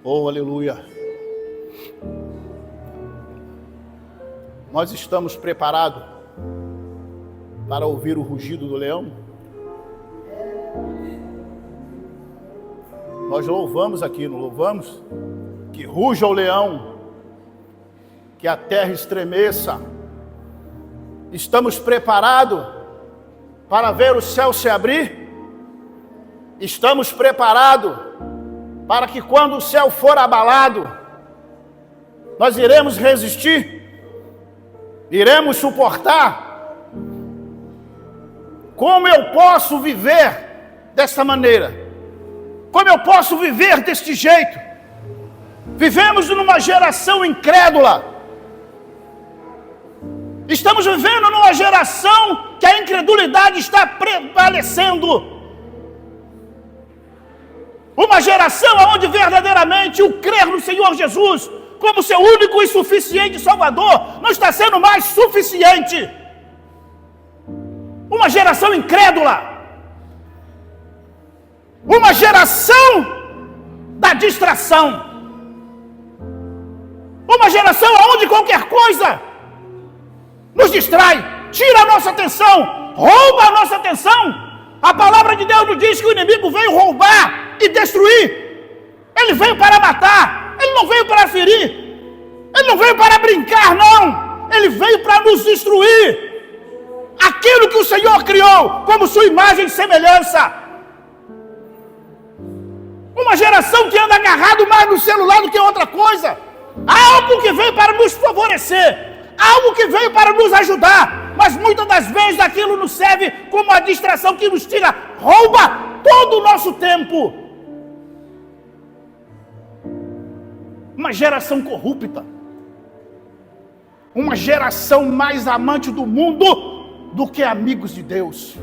Oh, aleluia. Nós estamos preparados para ouvir o rugido do leão? Nós louvamos aqui, não louvamos? Que ruja o leão, que a terra estremeça. Estamos preparados para ver o céu se abrir? Estamos preparados para que quando o céu for abalado, nós iremos resistir? Iremos suportar? Como eu posso viver dessa maneira? Como eu posso viver deste jeito? Vivemos numa geração incrédula. Estamos vivendo numa geração que a incredulidade está prevalecendo. Uma geração onde verdadeiramente o crer no Senhor Jesus como seu único e suficiente Salvador não está sendo mais suficiente. Uma geração incrédula. Uma geração da distração. Uma geração onde qualquer coisa nos distrai, tira a nossa atenção, rouba a nossa atenção. A palavra de Deus nos diz que o inimigo veio roubar e destruir. Ele veio para matar, ele não veio para ferir, ele não veio para brincar, não. Ele veio para nos destruir. Aquilo que o Senhor criou como sua imagem e semelhança. Uma geração que anda agarrado mais no celular do que outra coisa. Algo que veio para nos favorecer, algo que veio para nos ajudar, mas muitas das vezes aquilo nos serve como uma distração que nos tira, rouba todo o nosso tempo. Uma geração corrupta, uma geração mais amante do mundo do que amigos de Deus.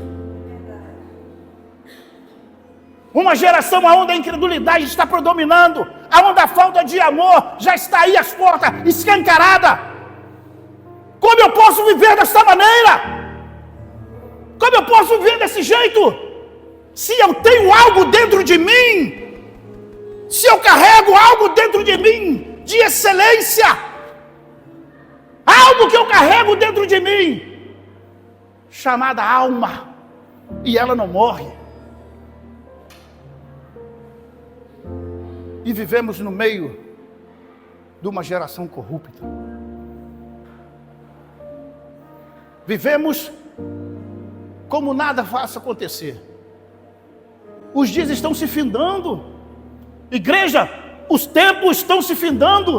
Uma geração onde a incredulidade está predominando, onde a falta de amor já está aí às portas, escancarada. Como eu posso viver dessa maneira? Como eu posso viver desse jeito? Se eu tenho algo dentro de mim, se eu carrego algo dentro de mim de excelência, algo que eu carrego dentro de mim, chamada alma, e ela não morre. E vivemos no meio de uma geração corrupta. Vivemos como nada faça acontecer. Os dias estão se findando. Igreja, os tempos estão se findando.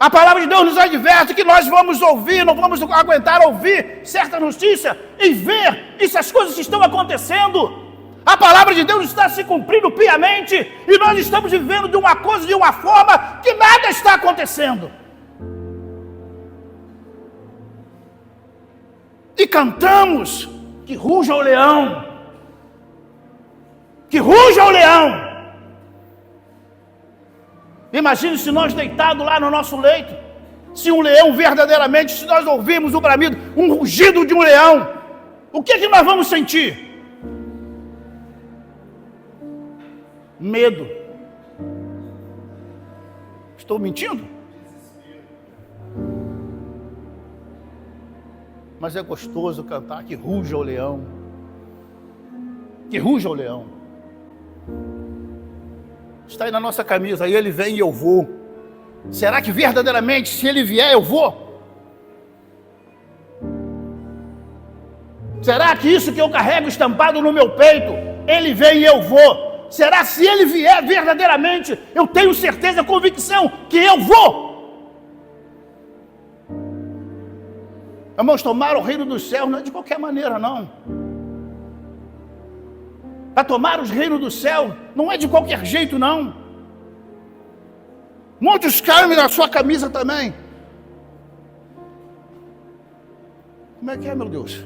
A palavra de Deus nos adverte que nós vamos ouvir, não vamos aguentar ouvir certa notícia e ver se as coisas estão acontecendo. A palavra de Deus está se cumprindo piamente e nós estamos vivendo de uma coisa, de uma forma que nada está acontecendo. E cantamos que ruja o leão, que ruja o leão. Imagine se nós deitados lá no nosso leito, se um leão verdadeiramente, se nós ouvirmos o bramido, um rugido de um leão, o que é que nós vamos sentir? Medo. Estou mentindo? Mas é gostoso cantar que ruja o leão. Que ruja o leão. Está aí na nossa camisa, aí ele vem e eu vou. Será que verdadeiramente, se ele vier, eu vou? Será que isso que eu carrego estampado no meu peito, ele vem e eu vou? Será que se ele vier verdadeiramente, eu tenho certeza, convicção que eu vou? Irmãos, tomar o reino dos céus não é de qualquer maneira, não. Para tomar os reinos do céu não é de qualquer jeito, não. Muitos caem na sua camisa também. Como é que é, meu Deus?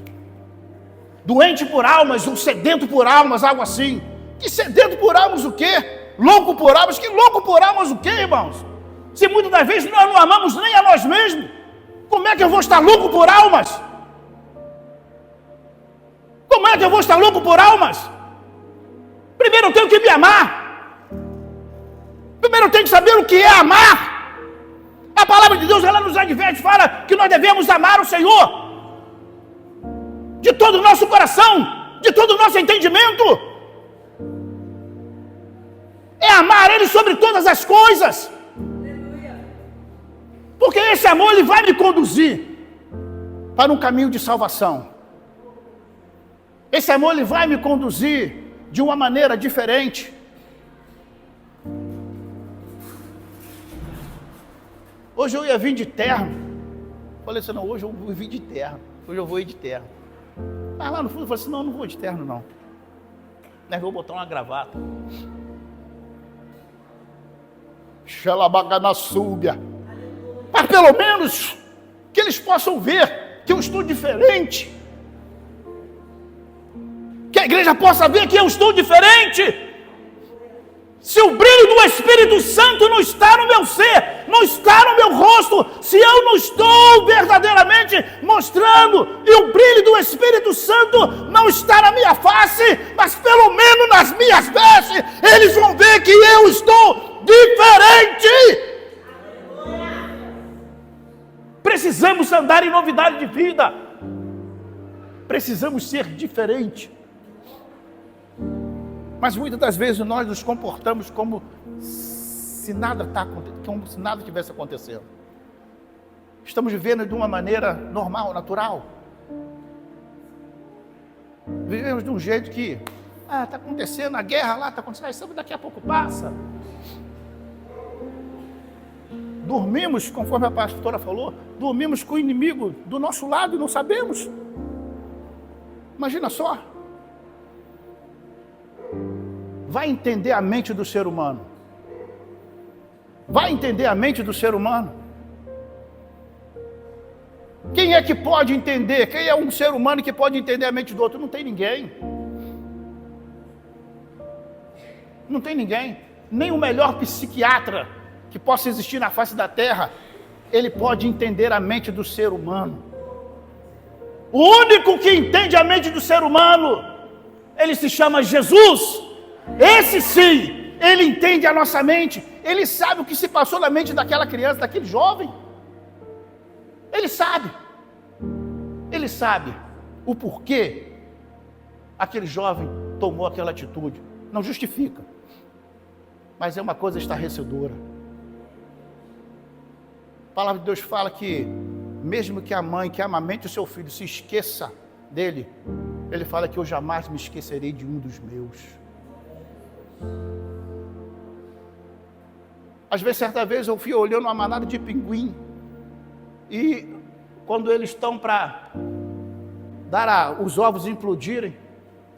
Doente por almas, ou sedento por almas, algo assim. Que sedento por almas o quê? Louco por almas? Que louco por almas o quê, irmãos? Se muitas das vezes nós não amamos nem a nós mesmos, como é que eu vou estar louco por almas? Como é que eu vou estar louco por almas? Primeiro eu tenho que me amar. Primeiro eu tenho que saber o que é amar. A palavra de Deus, ela nos adverte, fala que nós devemos amar o Senhor de todo o nosso coração, de todo o nosso entendimento. É amar Ele sobre todas as coisas. Porque esse amor, ele vai me conduzir para um caminho de salvação. Esse amor, ele vai me conduzir de uma maneira diferente. Hoje eu ia vir de terno. Falei assim, não, hoje eu vou vir de terno. Hoje eu vou ir de terno. Mas lá no fundo eu falei assim, não vou de terno não. Mas vou botar uma gravata. Xalabaganassúbia. Mas pelo menos que eles possam ver que eu estou diferente. Que a igreja possa ver que eu estou diferente. Se o brilho do Espírito Santo não está no meu ser, não está no meu rosto, se eu não estou verdadeiramente mostrando, e o brilho do Espírito Santo não está na minha face, mas pelo menos nas minhas vestes, eles vão ver que eu estou diferente. Precisamos andar em novidade de vida. Precisamos ser diferente. Mas muitas das vezes nós nos comportamos como se nada estivesse acontecendo. Estamos vivendo de uma maneira normal, natural. Vivemos de um jeito que está acontecendo, a guerra lá está acontecendo, daqui a pouco passa. Dormimos, conforme a pastora falou, dormimos com o inimigo do nosso lado e não sabemos. Imagina só. Vai entender a mente do ser humano. Vai entender a mente do ser humano. Quem é que pode entender? Quem é um ser humano que pode entender a mente do outro? Não tem ninguém. Não tem ninguém. Nem o melhor psiquiatra que possa existir na face da terra, ele pode entender a mente do ser humano. O único que entende a mente do ser humano, ele se chama Jesus. Esse sim, ele entende a nossa mente. Ele sabe o que se passou na mente daquela criança, daquele jovem. Ele sabe. Ele sabe o porquê aquele jovem tomou aquela atitude. Não justifica, mas é uma coisa estarrecedora. A palavra de Deus fala que mesmo que a mãe que amamente o seu filho se esqueça dele, ele fala que eu jamais me esquecerei de um dos meus. Às vezes, certa vez, eu fui olhando uma manada de pinguim, e quando eles estão para dar os ovos implodirem,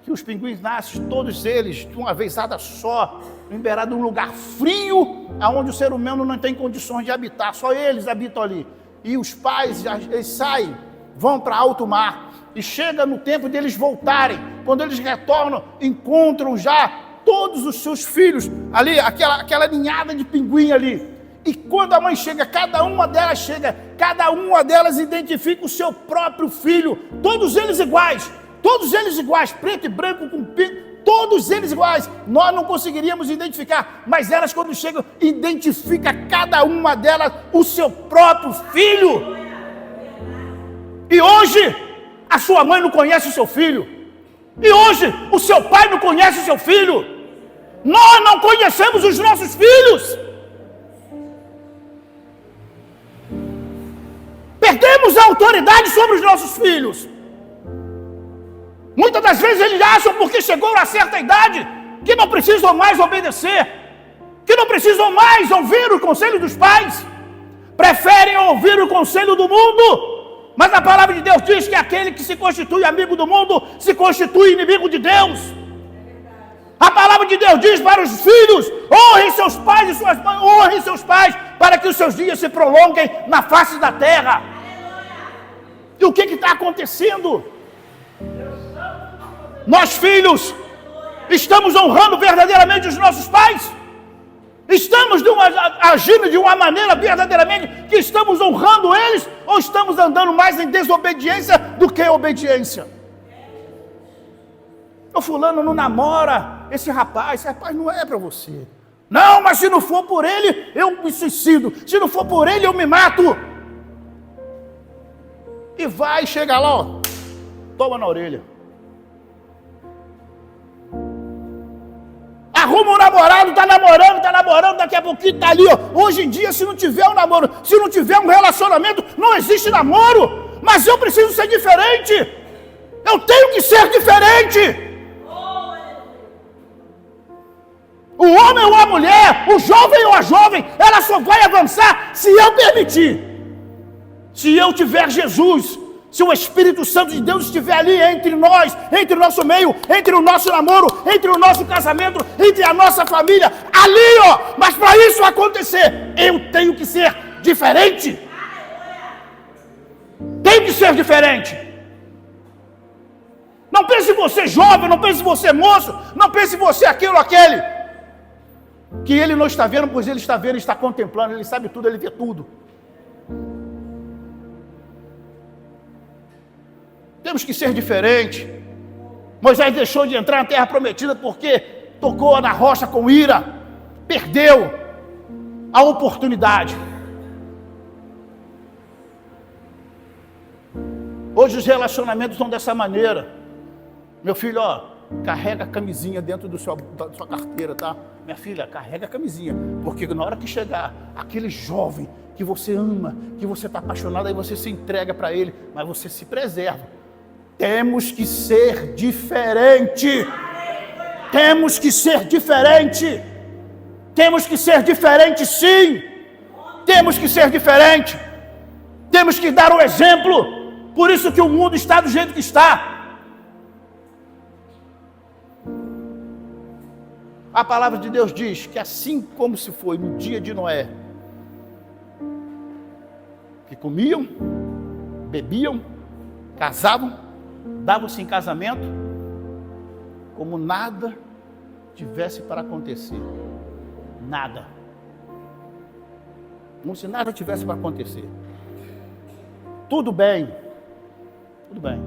que os pinguins nascem, todos eles, de uma vezada só, liberados num lugar frio, aonde o ser humano não tem condições de habitar, só eles habitam ali. E os pais, eles saem, vão para alto mar, e chega no tempo deles voltarem. Quando eles retornam, encontram já todos os seus filhos ali, aquela ninhada de pinguim ali. E quando a mãe chega, cada uma delas identifica o seu próprio filho, todos eles iguais, preto e branco com pingo, todos eles iguais. Nós não conseguiríamos identificar, mas elas, quando chegam, identificam cada uma delas o seu próprio filho. E hoje a sua mãe não conhece o seu filho, e hoje o seu pai não conhece o seu filho. Nós não conhecemos os nossos filhos. Perdemos a autoridade sobre os nossos filhos. Muitas das vezes eles acham, porque chegou a certa idade, que não precisam mais obedecer, que não precisam mais ouvir o conselho dos pais, preferem ouvir o conselho do mundo. Mas a palavra de Deus diz que aquele que se constitui amigo do mundo se constitui inimigo de Deus. A palavra de Deus diz para os filhos: honrem seus pais e suas mães, honrem seus pais, para que os seus dias se prolonguem na face da terra. E o que está acontecendo? Nós, filhos, estamos honrando verdadeiramente os nossos pais? Estamos agindo de uma maneira verdadeiramente que estamos honrando eles? Ou estamos andando mais em desobediência do que obediência? O fulano não namora esse rapaz não é para você. Não, mas se não for por ele, eu me suicido. Se não for por ele, eu me mato. E vai, chega lá, ó, toma na orelha. Arruma um namorado, tá namorando, daqui a pouquinho tá ali, ó. Hoje em dia, se não tiver um namoro, se não tiver um relacionamento, não existe namoro. Mas eu preciso ser diferente. Eu tenho que ser diferente. O homem ou a mulher, o jovem ou a jovem, ela só vai avançar se eu permitir. Se eu tiver Jesus, se o Espírito Santo de Deus estiver ali entre nós, entre o nosso meio, entre o nosso namoro, entre o nosso casamento, entre a nossa família, ali, ó. Mas para isso acontecer, eu tenho que ser diferente. Tenho que ser diferente. Não pense em você jovem, não pense em você moço, não pense em você aquilo ou aquele. Que ele não está vendo, pois ele está vendo, ele está contemplando, ele sabe tudo, ele vê tudo. Temos que ser diferente. Moisés deixou de entrar na terra prometida porque tocou na rocha com ira, perdeu a oportunidade. Hoje os relacionamentos estão dessa maneira. Meu filho, ó, carrega a camisinha dentro da sua carteira, tá? Minha filha, carrega a camisinha, porque na hora que chegar aquele jovem que você ama, que você está apaixonado, aí você se entrega para ele, mas você se preserva. Temos que ser diferente. Temos que ser diferente. Temos que ser diferente, sim. Temos que ser diferente. Temos que dar o exemplo. Por isso que o mundo está do jeito que está. A palavra de Deus diz que assim como se foi no dia de Noé, que comiam, bebiam, casavam, davam-se em casamento, como nada tivesse para acontecer. Nada. Como se nada tivesse para acontecer. Tudo bem. Tudo bem.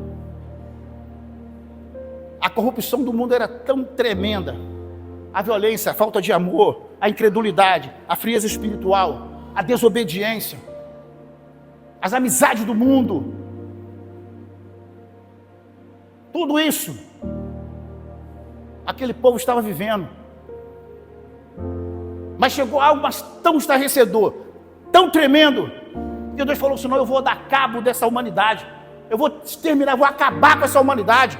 A corrupção do mundo era tão tremenda. A violência, a falta de amor, a incredulidade, a frieza espiritual, a desobediência, as amizades do mundo. Tudo isso, aquele povo estava vivendo. Mas chegou algo tão estarrecedor, tão tremendo, que Deus falou assim: não, eu vou dar cabo dessa humanidade. Eu vou exterminar, eu vou acabar com essa humanidade.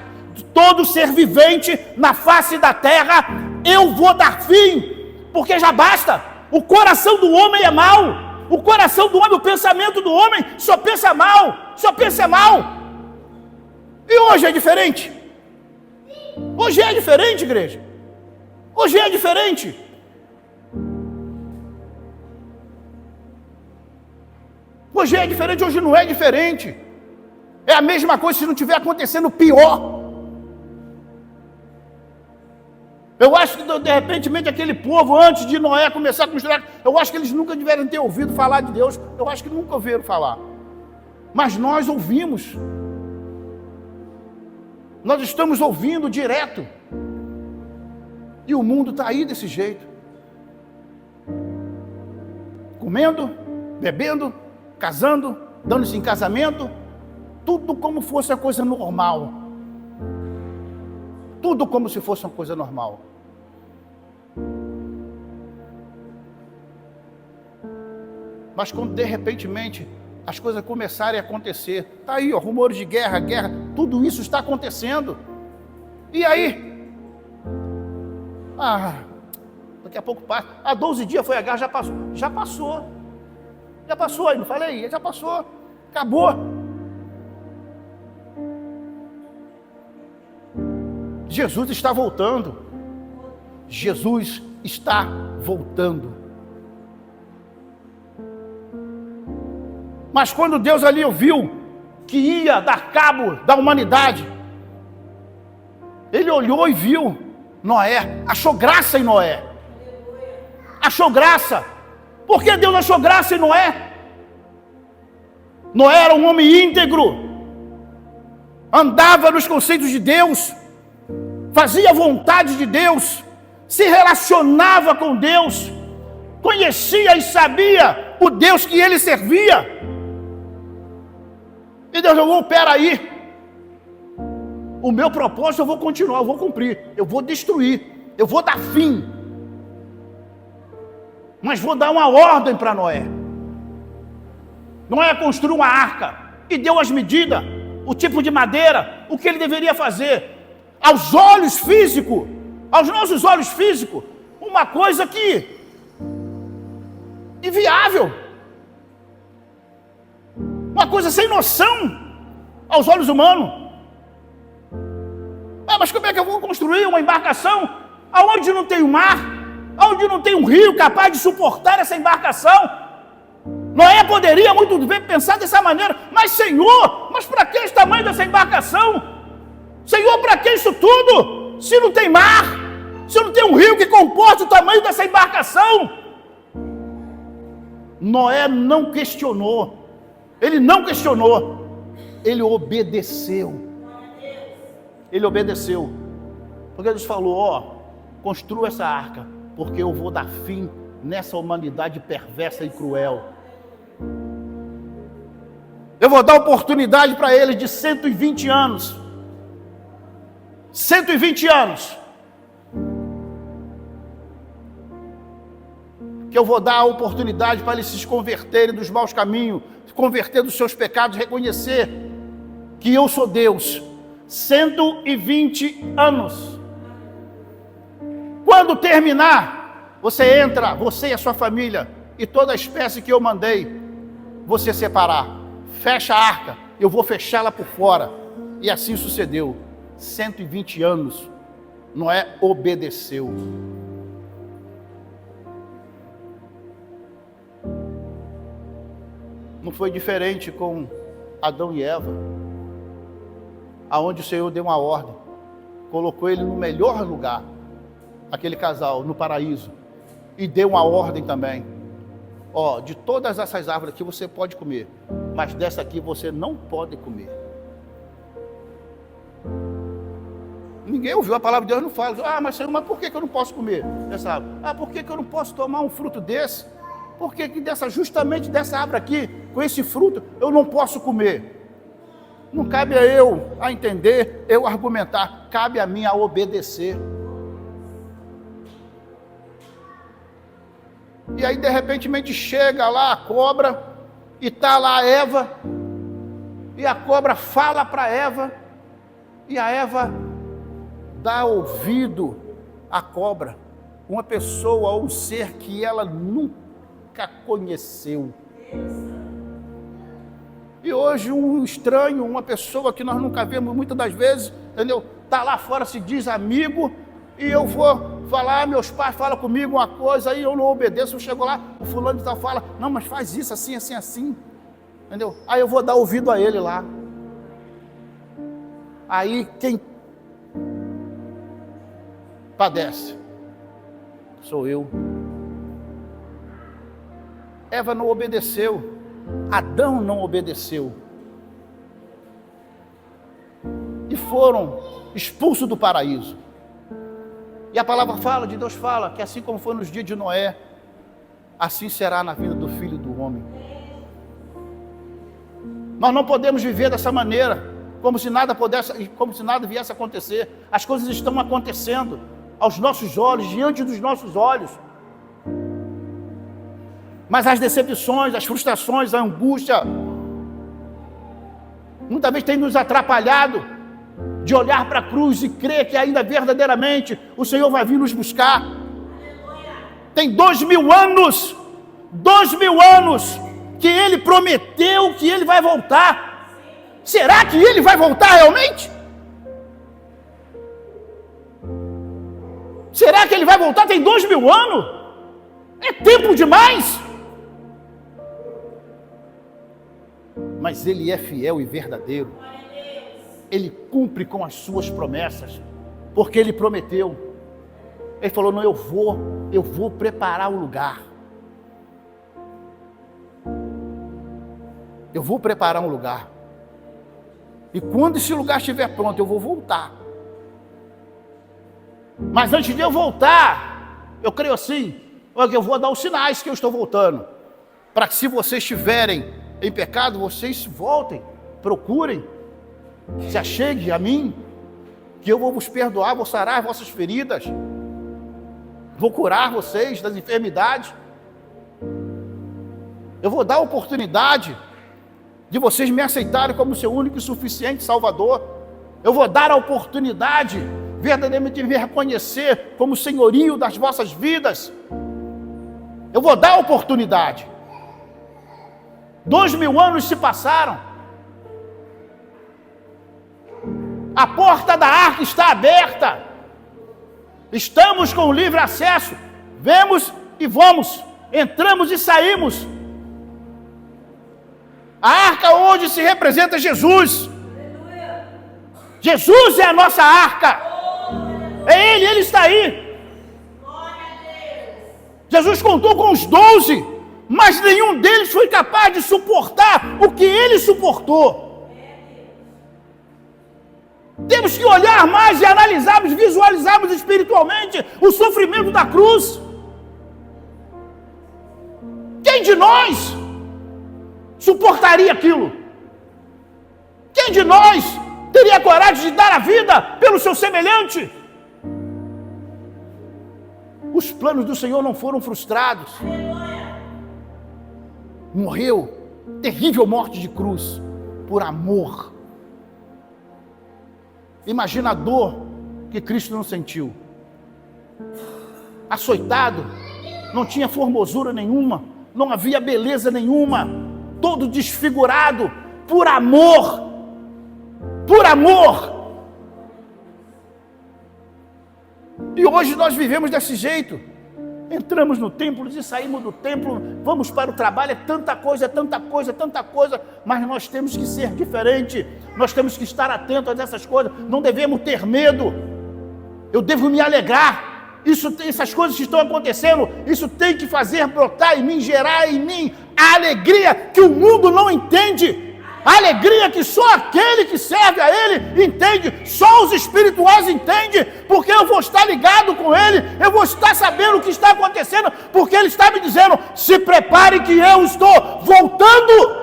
Todo ser vivente na face da terra, eu vou dar fim, porque já basta. O coração do homem é mau. O coração do homem, o pensamento do homem só pensa mal, só pensa mal. E hoje é diferente. Hoje é diferente, igreja. Hoje é diferente. Hoje é diferente, hoje não é diferente. É a mesma coisa se não estiver acontecendo pior. Eu acho que, de repente, aquele povo, antes de Noé começar a construir, eu acho que eles nunca tiveram ter ouvido falar de Deus. Eu acho que nunca ouviram falar. Mas nós ouvimos. Nós estamos ouvindo direto. E o mundo está aí desse jeito. Comendo, bebendo, casando, dando-se em casamento. Tudo como fosse uma coisa normal. Tudo como se fosse uma coisa normal. Mas quando de repente as coisas começarem a acontecer, está aí, ó, rumores de guerra, tudo isso está acontecendo. E aí? Daqui a pouco passa. 12 dias foi a guerra, já passou aí, não falei? Já passou, acabou. Jesus está voltando. Jesus está voltando. Mas quando Deus ali ouviu que ia dar cabo da humanidade, Ele olhou e viu Noé, achou graça em Noé. Achou graça. Por que Deus achou graça em Noé? Noé era um homem íntegro, andava nos conceitos de Deus, fazia a vontade de Deus, se relacionava com Deus, conhecia e sabia o Deus que ele servia. E Deus falou: peraí, o meu propósito eu vou continuar, eu vou cumprir, eu vou destruir, eu vou dar fim, mas vou dar uma ordem para Noé. Noé construiu uma arca e deu as medidas, o tipo de madeira, o que ele deveria fazer. Aos olhos físicos, aos nossos olhos físicos, uma coisa que inviável, uma coisa sem noção aos olhos humanos. Mas como é que eu vou construir uma embarcação aonde não tem o mar, aonde não tem um rio capaz de suportar essa embarcação? Noé poderia muito bem pensar dessa maneira: mas Senhor, mas para que esse tamanho dessa embarcação? Senhor, para que isso tudo? Se não tem mar, se não tem um rio que comporte o tamanho dessa embarcação? Noé não questionou, ele não questionou, ele obedeceu. Ele obedeceu, porque Deus falou: construa essa arca, porque eu vou dar fim nessa humanidade perversa e cruel. Eu vou dar oportunidade para eles de 120 anos. 120 anos. Que eu vou dar a oportunidade para eles se converterem dos maus caminhos, se converter dos seus pecados, reconhecer que eu sou Deus. 120 anos. Quando terminar, você entra, você e a sua família, e toda a espécie que eu mandei você separar. Fecha a arca, eu vou fechá-la por fora. E assim sucedeu. 120 anos, Noé obedeceu. Não foi diferente com Adão e Eva, aonde o Senhor deu uma ordem, colocou ele no melhor lugar, aquele casal, no paraíso, e deu uma ordem também: de todas essas árvores aqui você pode comer, mas dessa aqui você não pode comer. Ninguém ouviu a palavra de Deus, não fala: mas Senhor, mas por que eu não posso comer dessa árvore? Por que eu não posso tomar um fruto desse? Por que justamente dessa árvore aqui, com esse fruto, eu não posso comer? Não cabe a eu a entender, eu argumentar, cabe a mim a obedecer. E aí de repente chega lá a cobra, e está lá a Eva, e a cobra fala para Eva, e a Eva dá ouvido à cobra, uma pessoa, um ser que ela nunca conheceu. E hoje um estranho, uma pessoa que nós nunca vemos muitas das vezes, entendeu? Está lá fora, se diz amigo, e eu vou falar, meus pais falam comigo uma coisa, aí eu não obedeço, eu chego lá, o fulano de tal fala: não, mas faz isso, assim, assim, assim, entendeu? Aí eu vou dar ouvido a ele lá. Aí quem padece sou eu. Eva não obedeceu, Adão não obedeceu, e foram expulsos do paraíso. E a palavra fala, de Deus fala, que assim como foi nos dias de Noé, assim será na vida do Filho do Homem. Nós não podemos viver dessa maneira, como se nada viesse a acontecer. As coisas estão acontecendo aos nossos olhos, diante dos nossos olhos. Mas as decepções, as frustrações, a angústia, muitas vezes tem nos atrapalhado de olhar para a cruz e crer que ainda verdadeiramente o Senhor vai vir nos buscar. Tem 2000 anos, 2000 anos que Ele prometeu que Ele vai voltar. Será que Ele vai voltar realmente? Será que Ele vai voltar? Tem 2000 anos? É tempo demais. Mas Ele é fiel e verdadeiro. Ele cumpre com as suas promessas, porque Ele prometeu. Ele falou: não, eu vou preparar o lugar. Eu vou preparar um lugar. E quando esse lugar estiver pronto, eu vou voltar. Mas antes de eu voltar, Eu creio assim, eu vou dar os sinais que eu estou voltando, para que se vocês estiverem em pecado, vocês voltem, procurem, se acheguem a mim, que eu vou vos perdoar, vou sarar as vossas feridas, vou curar vocês das enfermidades, eu vou dar a oportunidade de vocês me aceitarem como seu único e suficiente Salvador, eu vou dar a oportunidade verdadeiramente de me reconhecer como senhorio das vossas vidas, eu vou dar a oportunidade. 2000 anos se passaram, a porta da arca está aberta, estamos com livre acesso, vemos e vamos, entramos e saímos. A arca hoje se representa Jesus. Jesus é a nossa arca. É Ele está aí. Jesus contou com os 12, mas nenhum deles foi capaz de suportar o que Ele suportou. Temos que olhar mais e analisarmos, visualizarmos espiritualmente o sofrimento da cruz. Quem de nós suportaria aquilo? Quem de nós teria coragem de dar a vida pelo seu semelhante? Os planos do Senhor não foram frustrados. Morreu terrível morte de cruz por amor. Imagina a dor que Cristo não sentiu. Açoitado, não tinha formosura nenhuma, não havia beleza nenhuma, todo desfigurado, por amor, por amor. E hoje nós vivemos desse jeito, entramos no templo e saímos do templo, vamos para o trabalho, é tanta coisa, tanta coisa, tanta coisa, mas nós temos que ser diferente, nós temos que estar atentos a essas coisas, não devemos ter medo, eu devo me alegrar, essas coisas que estão acontecendo, isso tem que fazer brotar em mim, gerar em mim a alegria que o mundo não entende, a alegria que só aquele que serve a Ele entende, só os espirituais entendem, porque eu vou estar ligado com Ele, eu vou estar sabendo o que está acontecendo, porque Ele está me dizendo, se prepare que eu estou voltando.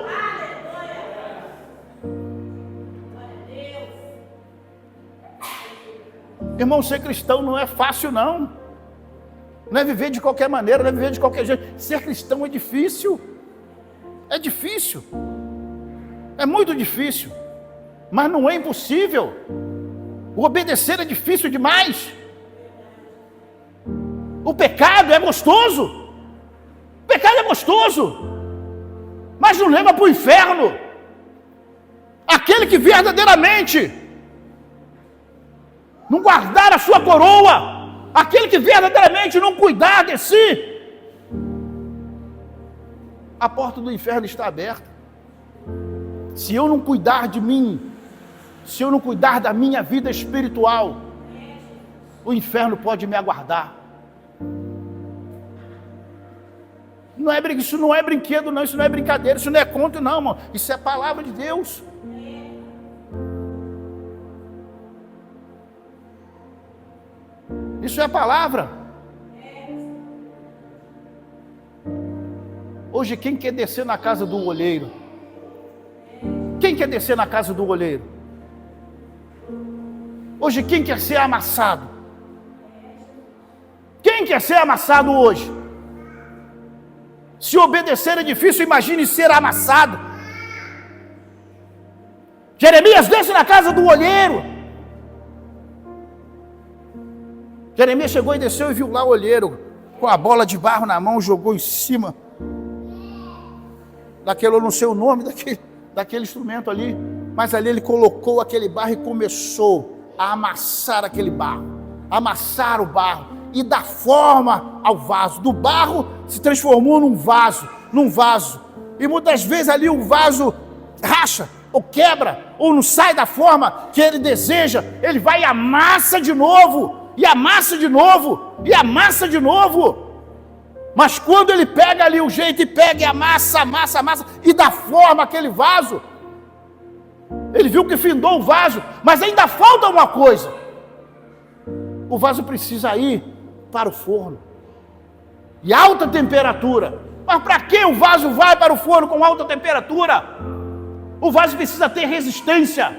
Irmão, ser cristão não é fácil não é viver de qualquer maneira, não é viver de qualquer jeito, ser cristão é difícil, é muito difícil, mas não é impossível. O obedecer é difícil demais. O pecado é gostoso. Mas não leva para o inferno. Aquele que verdadeiramente não guardar a sua coroa, aquele que verdadeiramente não cuidar de si, a porta do inferno está aberta. Se eu não cuidar de mim, se eu não cuidar da minha vida espiritual, o inferno pode me aguardar. Isso não é brinquedo não, isso não é brincadeira, isso não é conto não, irmão. Isso é a palavra de Deus. Isso é a palavra. Hoje quem quer descer na casa do olheiro? Quem quer descer na casa do olheiro? Hoje quem quer ser amassado? Quem quer ser amassado hoje? Se obedecer é difícil, imagine ser amassado. Jeremias desce na casa do olheiro. Jeremias chegou e desceu e viu lá o olheiro com a bola de barro na mão, jogou em cima daquele, eu não sei o nome daquele instrumento ali, mas ali ele colocou aquele barro e começou a amassar aquele barro, amassar o barro e dar forma ao vaso. Do barro se transformou num vaso, e muitas vezes ali o vaso racha, ou quebra, ou não sai da forma que ele deseja, ele vai e amassa de novo, e amassa de novo, e amassa de novo. Mas quando ele pega ali o jeito e pega e amassa, e dá forma àquele vaso, ele viu que findou o vaso, mas ainda falta uma coisa. O vaso precisa ir para o forno. e alta temperatura. Mas para que o vaso vai para o forno com alta temperatura? O vaso precisa ter resistência.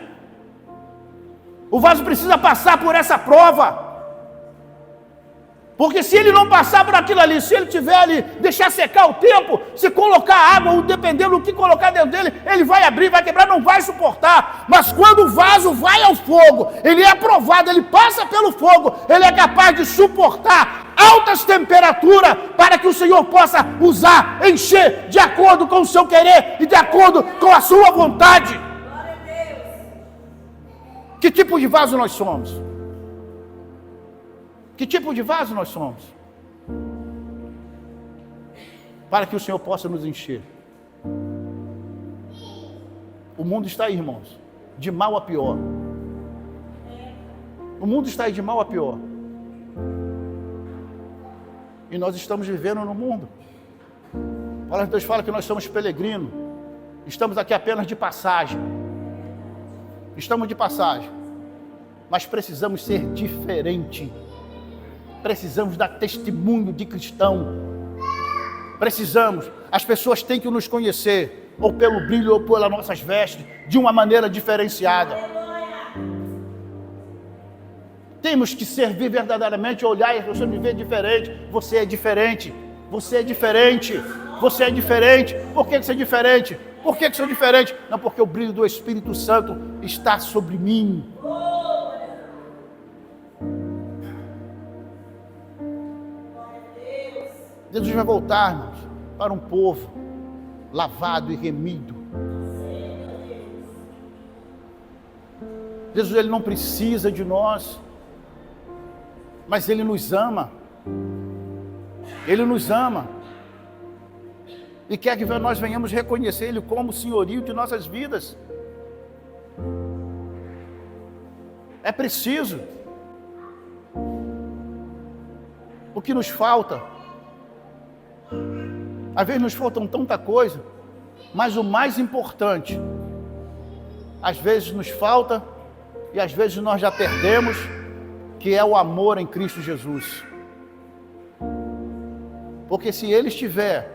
O vaso precisa passar por essa prova. Porque se ele não passar por aquilo ali, se ele tiver ali, deixar secar o tempo, se colocar água, ou dependendo do que colocar dentro dele, ele vai abrir, vai quebrar, não vai suportar. Mas quando o vaso vai ao fogo, ele é aprovado, ele passa pelo fogo, ele é capaz de suportar altas temperaturas para que o Senhor possa usar, encher de acordo com o seu querer e de acordo com a sua vontade. Que tipo de vaso nós somos? Que tipo de vaso nós somos? Para que o Senhor possa nos encher. O mundo está aí, irmãos, de mal a pior. O mundo está aí de mal a pior. E nós estamos vivendo no mundo. A palavra de Deus fala que nós somos peregrinos. Estamos aqui apenas de passagem. Estamos de passagem. Mas precisamos ser diferente. Precisamos dar testemunho de cristão. Precisamos. As pessoas têm que nos conhecer, ou pelo brilho, ou pelas nossas vestes, de uma maneira diferenciada. Temos que servir verdadeiramente, olhar e a pessoa me ver diferente. Você é diferente. Você é diferente. Você é diferente. Por que você é diferente? Por que você é diferente? Não, porque o brilho do Espírito Santo está sobre mim. Jesus vai voltar, irmãos, para um povo lavado e remido. Jesus, ele não precisa de nós, mas ele nos ama. Ele nos ama. E quer que nós venhamos reconhecer ele como senhorio de nossas vidas. É preciso. O que nos falta? Às vezes nos faltam tanta coisa, mas o mais importante, às vezes nos falta e às vezes nós já perdemos, que é o amor em Cristo Jesus. Porque se Ele estiver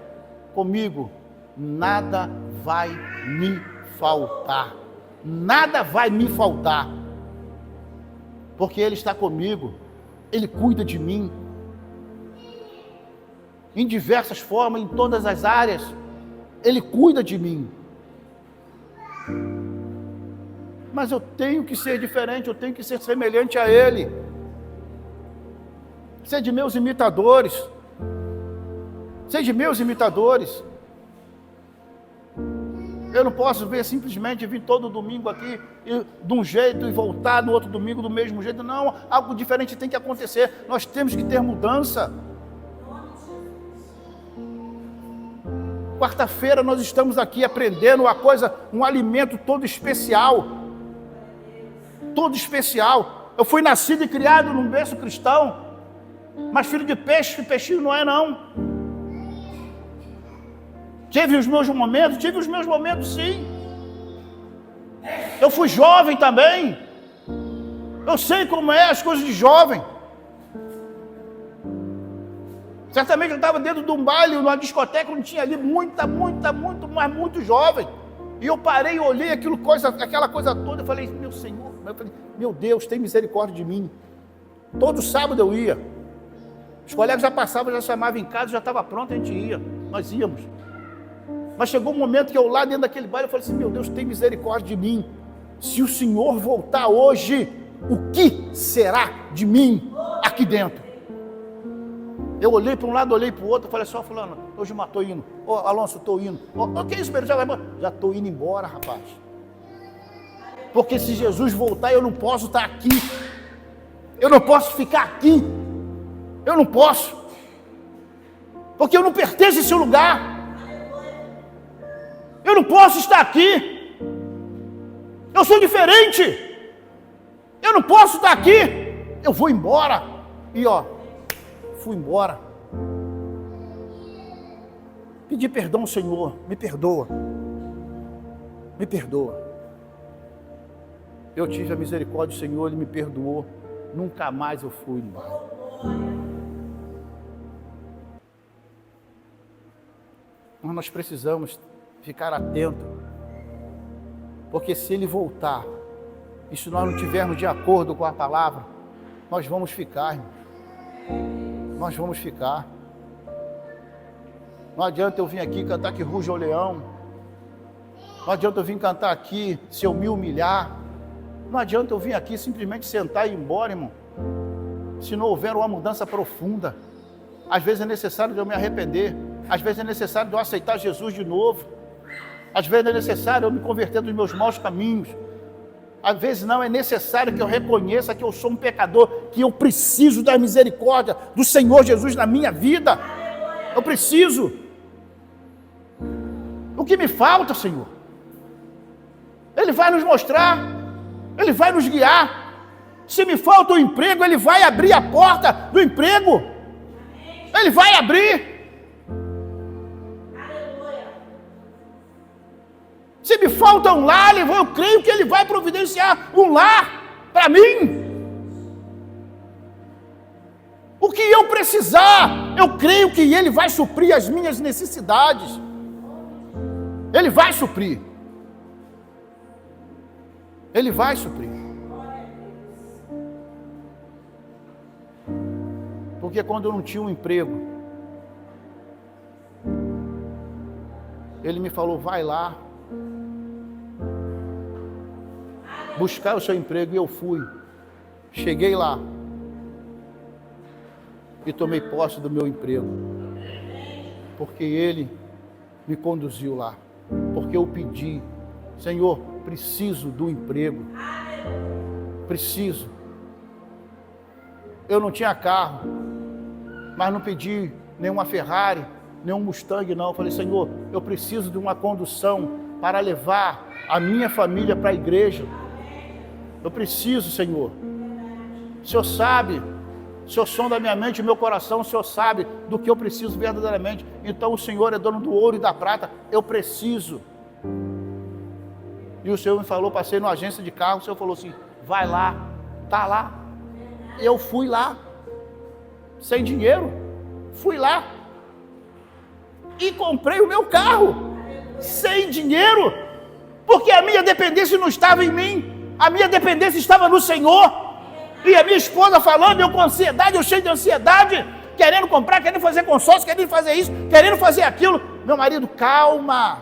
comigo, nada vai me faltar. Nada vai me faltar. Porque Ele está comigo, Ele cuida de mim. Em diversas formas, em todas as áreas, Ele cuida de mim. Mas eu tenho que ser diferente, eu tenho que ser semelhante a Ele. Ser de meus imitadores. Ser de meus imitadores. Eu não posso simplesmente vir todo domingo aqui de um jeito e voltar no outro domingo do mesmo jeito. Não, algo diferente tem que acontecer. Nós temos que ter mudança. Quarta-feira nós estamos aqui aprendendo uma coisa, um alimento todo especial. Todo especial. Eu fui nascido e criado num berço cristão, mas filho de peixe, peixinho não é não. Tive os meus momentos sim. Eu fui jovem também. Eu sei como é as coisas de jovem. Certamente eu estava dentro de um baile, numa discoteca, onde tinha ali muito jovem. E eu parei e olhei aquela coisa toda, eu falei, meu Senhor, meu Deus, tem misericórdia de mim. Todo sábado eu ia. Os colegas já passavam, já chamavam em casa, já estava pronto, a gente ia. Nós íamos. Mas chegou um momento que eu lá dentro daquele baile, eu falei assim, meu Deus, tem misericórdia de mim. Se o Senhor voltar hoje, o que será de mim aqui dentro? Eu olhei para um lado, olhei para o outro, falei só, fulano, hoje eu estou indo. Ô, Alonso, estou indo. O que é isso, Pedro? Já vai embora? Já estou indo embora, rapaz. Porque se Jesus voltar, eu não posso estar aqui. Eu não posso ficar aqui. Eu não posso. Porque eu não pertenço a esse lugar. Eu não posso estar aqui. Eu sou diferente. Eu não posso estar aqui. Eu vou embora. E fui embora. Pedi perdão ao Senhor. Me perdoa. Me perdoa. Eu tive a misericórdia do Senhor, Ele me perdoou. Nunca mais eu fui embora. Mas nós precisamos ficar atentos, porque se ele voltar, e se nós não estivermos de acordo com a palavra, nós vamos ficar, irmão. Nós vamos ficar. Não adianta eu vir aqui cantar que ruge o leão. Não adianta eu vir cantar aqui se eu me humilhar. Não adianta eu vir aqui simplesmente sentar e ir embora, irmão. Se não houver uma mudança profunda. Às vezes é necessário de eu me arrepender. Às vezes é necessário de eu aceitar Jesus de novo. Às vezes é necessário eu me converter dos meus maus caminhos. Às vezes não, é necessário que eu reconheça que eu sou um pecador, que eu preciso da misericórdia do Senhor Jesus na minha vida. Eu preciso. O que me falta, Senhor? Ele vai nos mostrar, Ele vai nos guiar. Se me falta um emprego, Ele vai abrir a porta do emprego. Ele vai abrir. Se me falta um lar, eu creio que Ele vai providenciar um lar para mim. O que eu precisar, eu creio que Ele vai suprir as minhas necessidades. Ele vai suprir. Ele vai suprir. Porque quando eu não tinha um emprego, Ele me falou, vai lá buscar o seu emprego, e eu fui. Cheguei lá e tomei posse do meu emprego, porque Ele me conduziu lá, porque eu pedi, Senhor, preciso do emprego, preciso. Eu não tinha carro, mas não pedi nenhuma Ferrari, nenhum Mustang, não. Eu falei, Senhor, eu preciso de uma condução para levar a minha família para a igreja. Eu preciso, Senhor. O Senhor sabe, o Senhor sonda a minha mente e meu coração, o Senhor sabe do que eu preciso verdadeiramente. Então o Senhor é dono do ouro e da prata, eu preciso. E o Senhor me falou, passei numa agência de carro, o Senhor falou assim, vai lá, tá lá. Eu fui lá, sem dinheiro, fui lá e comprei o meu carro, sem dinheiro, porque a minha dependência não estava em mim. A minha dependência estava no Senhor. E a minha esposa falando, eu com ansiedade, eu cheio de ansiedade, querendo comprar, querendo fazer consórcio, querendo fazer isso, querendo fazer aquilo. Meu marido, calma.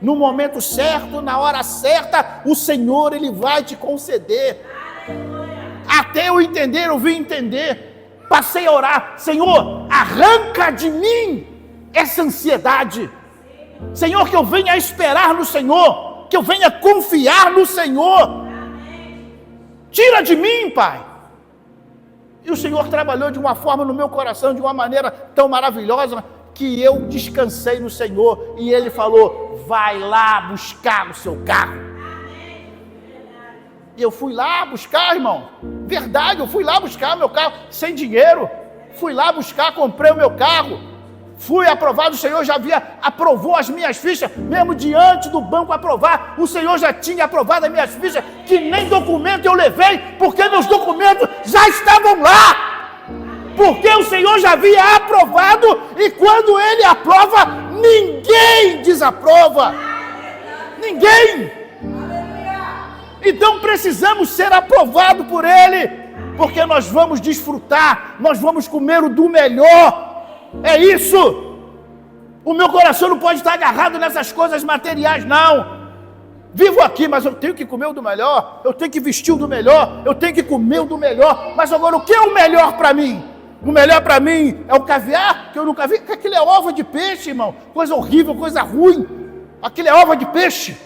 No momento certo, na hora certa, o Senhor, Ele vai te conceder. Até eu entender, eu vim entender. Passei a orar, Senhor, arranca de mim essa ansiedade. Senhor, que eu venha esperar no Senhor, que eu venha confiar no Senhor. Tira de mim, Pai. E o Senhor trabalhou de uma forma no meu coração, de uma maneira tão maravilhosa, que eu descansei no Senhor. E Ele falou, vai lá buscar o seu carro. E eu fui lá buscar, irmão. Verdade, eu fui lá buscar meu carro, sem dinheiro. Fui lá buscar, comprei o meu carro. Fui aprovado, o Senhor já aprovou as minhas fichas, mesmo diante do banco aprovar, o Senhor já tinha aprovado as minhas fichas, que nem documento eu levei, porque meus documentos já estavam lá, porque o Senhor já havia aprovado, e quando Ele aprova, ninguém desaprova, ninguém. Então precisamos ser aprovados por Ele, porque nós vamos desfrutar, nós vamos comer o do melhor. É isso. O meu coração não pode estar agarrado nessas coisas materiais, não. Vivo aqui, mas eu tenho que comer o do melhor, eu tenho que vestir o do melhor, eu tenho que comer o do melhor. Mas agora, o que é o melhor para mim? O melhor para mim é o caviar, que eu nunca vi. Aquilo é ova de peixe, irmão. Coisa horrível, coisa ruim. Aquilo é ova de peixe.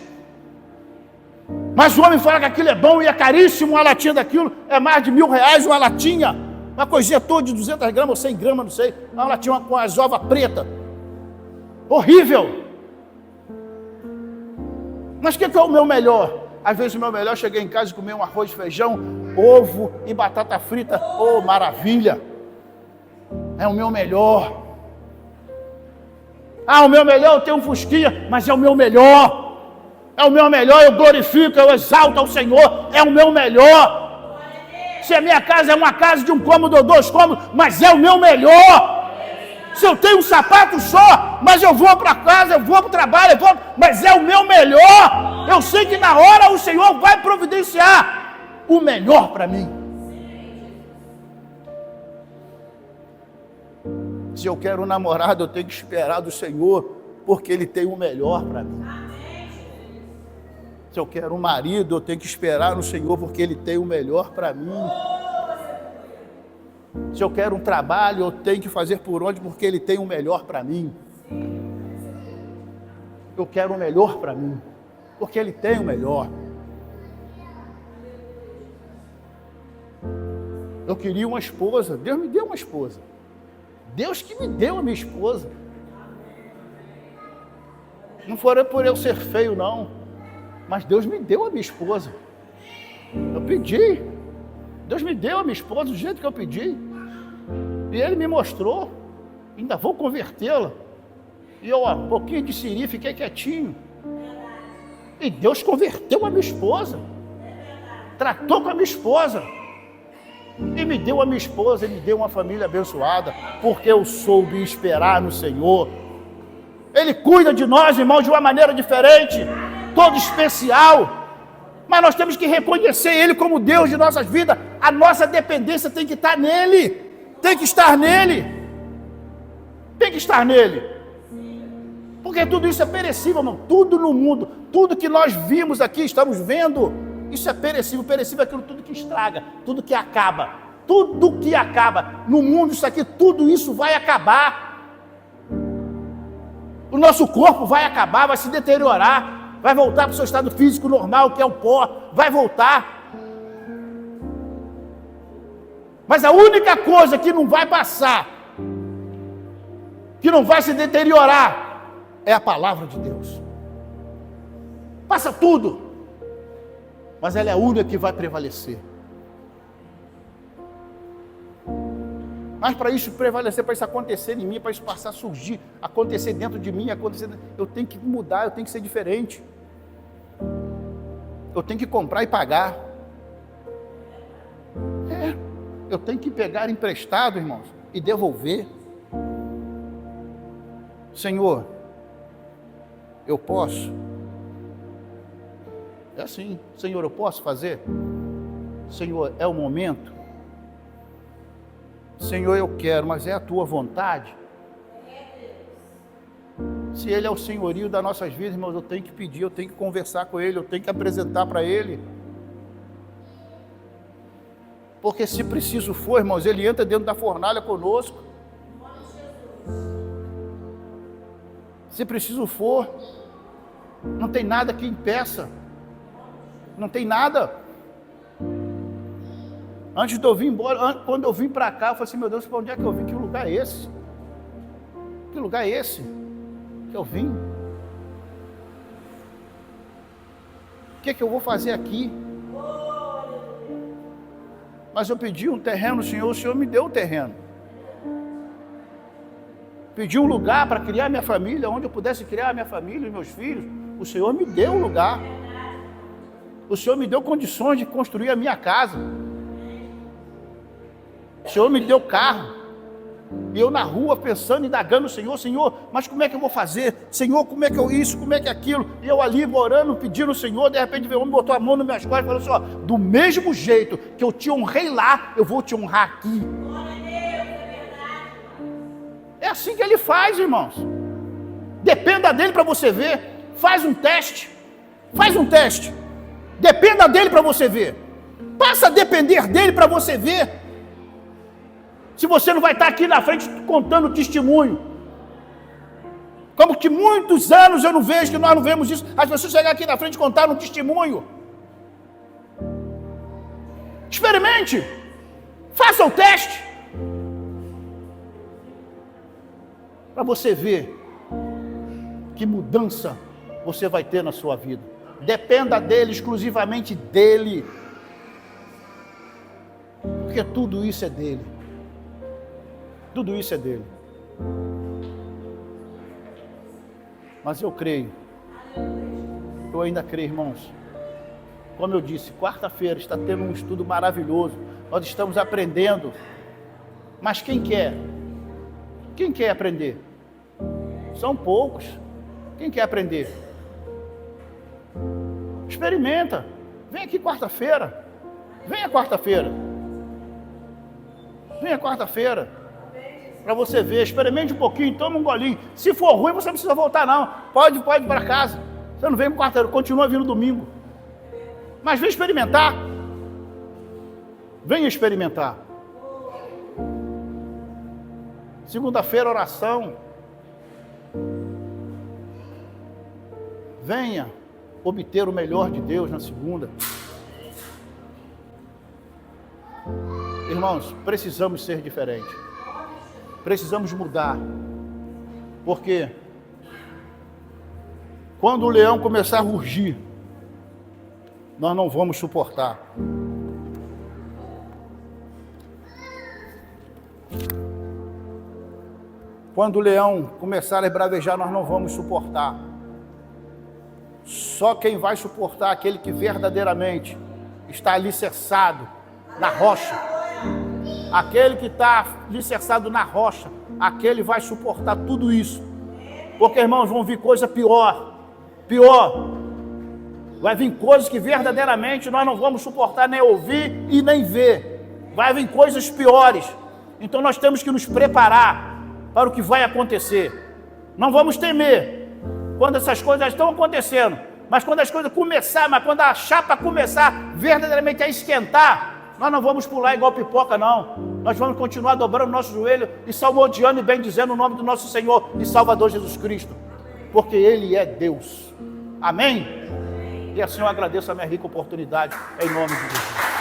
Mas o homem fala que aquilo é bom e é caríssimo. Uma latinha daquilo é mais de R$1.000 uma latinha. Uma coisinha toda de 200 gramas ou 100 gramas, não sei. Uma latinha com as ovas pretas. Horrível. Mas o que é o meu melhor? Às vezes o meu melhor, cheguei em casa e comer um arroz, feijão, ovo e batata frita. Oh, maravilha! É o meu melhor. Ah, o meu melhor, eu tenho um fusquinha, mas é o meu melhor. É o meu melhor, eu glorifico, eu exalto ao Senhor. É o meu melhor. Se a minha casa é uma casa de um cômodo ou 2 cômodos, mas é o meu melhor. Se eu tenho um sapato só, mas eu vou para casa, eu vou para o trabalho, mas é o meu melhor. Eu sei que na hora o Senhor vai providenciar o melhor para mim. Se eu quero um namorado, eu tenho que esperar do Senhor, porque Ele tem o melhor para mim. Se eu quero um marido, eu tenho que esperar no Senhor, porque Ele tem o melhor para mim. Se eu quero um trabalho, eu tenho que fazer por onde, porque Ele tem o melhor para mim. Eu quero o melhor para mim, porque Ele tem o melhor. Eu queria uma esposa, Deus me deu uma esposa. Deus que me deu a minha esposa. Não foi por eu ser feio, não, mas Deus me deu a minha esposa. Eu pedi, Deus me deu a minha esposa do jeito que eu pedi, e Ele me mostrou, ainda vou convertê-la, e eu, um pouquinho de siri, fiquei quietinho, e Deus converteu a minha esposa, tratou com a minha esposa, e me deu a minha esposa, e me deu uma família abençoada, porque eu soube esperar no Senhor. Ele cuida de nós, irmãos, de uma maneira diferente, todo especial, mas nós temos que reconhecer Ele como Deus de nossas vidas. A nossa dependência tem que estar nele, tem que estar nele, tem que estar nele, porque tudo isso é perecível, irmão. Tudo no mundo, tudo que nós vimos aqui, estamos vendo, isso é perecível. Perecível é aquilo tudo que estraga, tudo que acaba, tudo que acaba no mundo. Isso aqui, tudo isso vai acabar. O nosso corpo vai acabar, vai se deteriorar, vai voltar para o seu estado físico normal, que é o pó, vai voltar. Mas a única coisa que não vai passar, que não vai se deteriorar, é a palavra de Deus. Passa tudo, mas ela é a única que vai prevalecer. Mas para isso prevalecer, para isso acontecer em mim, para isso passar a surgir, acontecer dentro de mim, eu tenho que mudar, eu tenho que ser diferente. Eu tenho que comprar e pagar. Eu tenho que pegar emprestado, irmãos, e devolver. Senhor, eu posso? É assim, Senhor, eu posso fazer? Senhor, é o momento? Senhor, eu quero, mas é a tua vontade? Se Ele é o senhorio das nossas vidas, irmãos, eu tenho que pedir, eu tenho que conversar com Ele, eu tenho que apresentar para Ele. Porque se preciso for, irmãos, Ele entra dentro da fornalha conosco. Se preciso for, não tem nada que impeça. Não tem nada. Antes de eu vir embora, quando eu vim para cá, eu falei assim, meu Deus, para onde é que eu vim? Que lugar é esse? Que lugar é esse que eu vim? O que é que eu vou fazer aqui? Mas eu pedi um terreno, o Senhor me deu o terreno. Pedi um lugar para criar minha família, onde eu pudesse criar a minha família e meus filhos. O Senhor me deu um lugar. O Senhor me deu condições de construir a minha casa. O Senhor me deu carro. E eu na rua pensando, indagando o Senhor, Senhor, mas como é que eu vou fazer? Senhor, como é que eu isso, como é que aquilo? E eu ali orando, pedindo ao Senhor, de repente veio um homem, botou a mão nas minhas costas e falou assim, ó, do mesmo jeito que eu te honrei lá, eu vou te honrar aqui. É assim que Ele faz, irmãos. Dependa dEle para você ver. Faz um teste. Faz um teste. Dependa dEle para você ver. Passa a depender dEle para você ver. Se você não vai estar aqui na frente contando testemunho. Como que muitos anos eu não vejo, que nós não vemos isso. As pessoas chegam aqui na frente e contaram um testemunho. Experimente. Faça o teste. Para você ver que mudança você vai ter na sua vida. Dependa dEle, exclusivamente dEle. Porque tudo isso é dEle. Tudo isso é dEle. Mas eu creio. Eu ainda creio, irmãos. Como eu disse, quarta-feira está tendo um estudo maravilhoso. Nós estamos aprendendo. Mas quem quer? Quem quer aprender? São poucos. Quem quer aprender? Experimenta. Vem aqui quarta-feira. Venha quarta-feira. Venha quarta-feira. Para você ver. Experimente um pouquinho, toma um golinho. Se for ruim, você não precisa voltar não. Pode ir para casa. Você não vem para quarta-feira, continua vindo domingo. Mas vem experimentar. Venha experimentar. Segunda-feira, oração. Venha obter o melhor de Deus na segunda. Irmãos, precisamos ser diferentes. Precisamos mudar. Porque quando o leão começar a rugir, nós não vamos suportar. Quando o leão começar a esbravejar, nós não vamos suportar. Só quem vai suportar é aquele que verdadeiramente está alicerçado na rocha. Aquele que está alicerçado na rocha, aquele vai suportar tudo isso. Porque, irmãos, vão vir coisa pior. Vai vir coisas que verdadeiramente nós não vamos suportar nem ouvir e nem ver. Vai vir coisas piores. Então nós temos que nos preparar para o que vai acontecer. Não vamos temer quando essas coisas estão acontecendo, mas quando as coisas começarem, mas quando a chapa começar verdadeiramente a esquentar, nós não vamos pular igual pipoca, não. Nós vamos continuar dobrando o nosso joelho e salmodiando e bendizendo o nome do nosso Senhor e Salvador Jesus Cristo, porque Ele é Deus. Amém? E assim eu agradeço a minha rica oportunidade, em nome de Jesus.